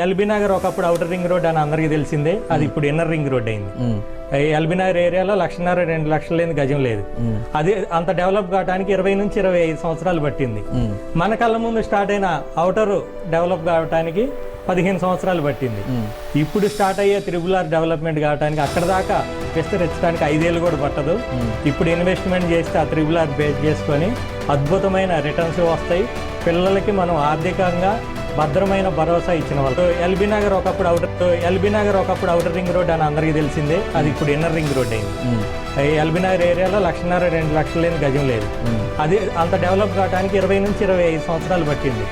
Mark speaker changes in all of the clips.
Speaker 1: LB Nagar ఒకప్పుడు outer ring road అని అందరికీ తెలిసిందే, అది ఇప్పుడు ఇన్నర్ రింగ్ రోడ్ అయింది. ఎల్బీ నగర్ ఏరియాలో 1.5-2 లక్షలు లేని గజం లేదు. అది అంత డెవలప్ కావడానికి 20 నుంచి 25 సంవత్సరాలు పట్టింది. మన కళ్ళ ముందు స్టార్ట్ అయిన అవుటర్ డెవలప్ కావడానికి 15 సంవత్సరాలు పట్టింది. ఇప్పుడు స్టార్ట్ అయ్యే త్రిబుల్-ఆర్ డెవలప్మెంట్ కావడానికి అక్కడ దాకా విస్తరించడానికి 5 ఏళ్ళు కూడా పట్టదు. ఇప్పుడు ఇన్వెస్ట్మెంట్ చేస్తే ఆ త్రిబుల్-ఆర్ బేస్ చేసుకొని అద్భుతమైన రిటర్న్స్ వస్తాయి. పిల్లలకి మనం ఆర్థికంగా భద్రమైన భరోసా ఇచ్చిన వాళ్ళు. ఎల్బీ నగర్ ఒకప్పుడు అవుటర్ రింగ్ రోడ్ అని అందరికీ తెలిసిందే, అది ఇప్పుడు ఇన్నర్ రింగ్ రోడ్ అయింది. ఎల్బీ నగర్ ఏరియాలో 1.5-2 లక్షలు లేని గజం లేదు. అది అంత డెవలప్ కావడానికి 20 నుంచి 25 సంవత్సరాలు పట్టింది.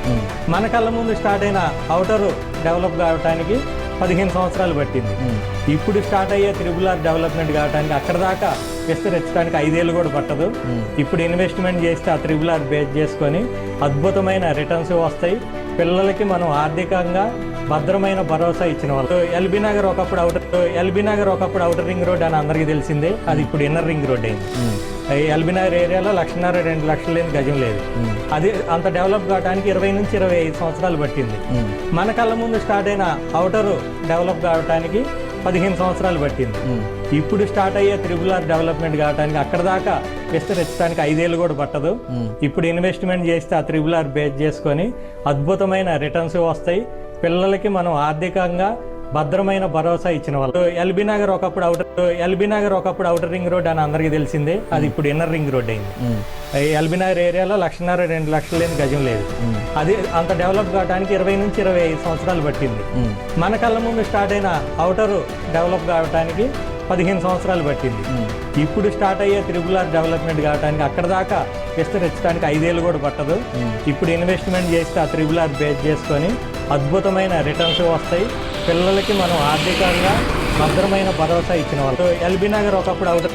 Speaker 1: మన కళ్ళ ముందు స్టార్ట్ అయిన అవుటర్ డెవలప్ కావడానికి 15 సంవత్సరాలు పట్టింది. ఇప్పుడు స్టార్ట్ అయ్యే త్రిబుల్-ఆర్ డెవలప్మెంట్ కావడానికి అక్కడ దాకా విస్తరించడానికి 5 ఏళ్ళు కూడా పట్టదు. ఇప్పుడు ఇన్వెస్ట్మెంట్ చేస్తే ఆ త్రిబుల్-ఆర్ బేస్ చేసుకొని అద్భుతమైన రిటర్న్స్ వస్తాయి. పిల్లలకి మనం ఆర్థికంగా భద్రమైన భరోసా ఇచ్చిన వాళ్ళు. ఎల్బీ నగర్ ఒకప్పుడు అవుటర్ రింగ్ రోడ్ అని అందరికీ తెలిసిందే, అది ఇప్పుడు ఇన్నర్ రింగ్ రోడ్ అయింది. ఎల్బీ నగర్ ఏరియాలో 1.5-2 లక్షలు లేని గజం లేదు. అది అంత డెవలప్ కావడానికి 20 నుంచి 25 సంవత్సరాలు పట్టింది. మన కళ్ళ ముందు స్టార్ట్ అయిన అవుటర్ డెవలప్ కావడానికి 15 సంవత్సరాలు పట్టింది. ఇప్పుడు స్టార్ట్ అయ్యే త్రిబుల్-ఆర్ డెవలప్మెంట్ కావడానికి అక్కడ దాకా విస్తరించడానికి 5 ఏళ్ళు కూడా పట్టదు. ఇప్పుడు ఇన్వెస్ట్మెంట్ చేస్తే ఆ త్రిబుల్-ఆర్ బేస్ చేసుకొని అద్భుతమైన రిటర్న్స్ వస్తాయి. పిల్లలకి మనం ఆర్థికంగా భద్రమైన భరోసా ఇచ్చిన వాళ్ళు. ఎల్బీ నగర్ ఒకప్పుడు అవుటర్ రింగ్ రోడ్ అని అందరికీ తెలిసిందే, అది ఇప్పుడు ఇన్నర్ రింగ్ రోడ్ అయింది. ఎల్బీ నగర్ ఏరియాలో 1.5-2 లక్షలు లేని గజం లేదు. అది అంత డెవలప్ కావడానికి 20 నుంచి 25 సంవత్సరాలు పట్టింది. మన కళ్ళ ముందు స్టార్ట్ అయిన అవుటర్ డెవలప్ కావడానికి 15 సంవత్సరాలు పట్టింది. ఇప్పుడు స్టార్ట్ అయ్యే త్రిబుల్-ఆర్ డెవలప్మెంట్ కావడానికి అక్కడ దాకా విస్తరించడానికి 5 ఏళ్ళు కూడా పట్టదు. ఇప్పుడు ఇన్వెస్ట్మెంట్ చేస్తే ఆ త్రిబుల్-ఆర్ బేస్ చేసుకొని అద్భుతమైన రిటర్న్స్ వస్తాయి. పిల్లలకి మనం ఆర్థికంగా భద్రమైన భరోసా ఇచ్చిన వాళ్ళు. ఎల్బీ నగర్ ఒకప్పుడు అవుటర్